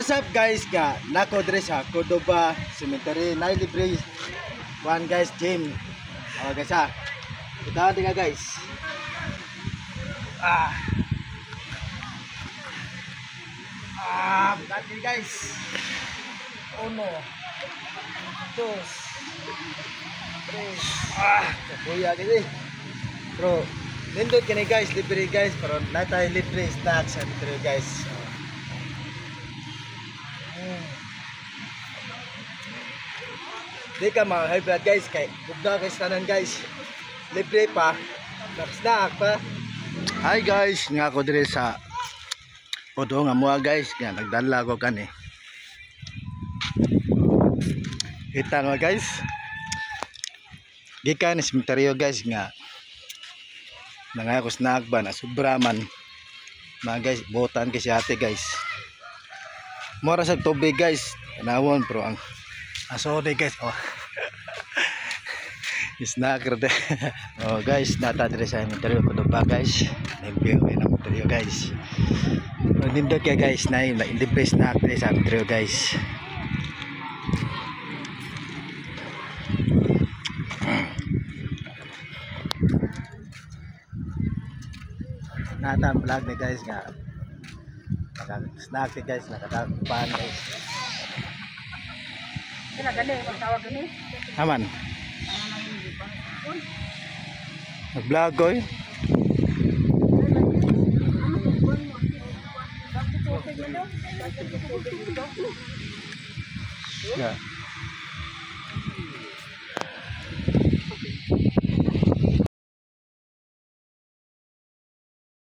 What's up guys, nga nako dre sa Cordoba Cemetery na libre one guys gym. Guys kita nga guys. Dati guys. 1 2 3 kuya gini. Bro, nindot kini guys, libre guys, pero natay libre snacks sa libre guys. Di ka mga high blood guys, kay bugna kay tanan guys. Libre pa, snack pa. Hi guys, nga ako dire sa Odo nga mua guys, nga nagdala ko kani. Kita nga guys. Gikan sa cemetery guys nga. Nangaya ko snack ba na sobraman. Mga guys, botan kasi ate guys. Mura sa tubig guys. Nawon pro ang asode guys. Snacker de. Guys, nata dire sa cemetery ko pa guys. Limpyo na cemetery guys. Nindot kay guys na libre snack dire sa cemetery guys. Nata vlog ni guys nga. Snack guys, nakatapan guys. Kina gani tawag gani. Aman. Nag-vlog ko eh. Yeah.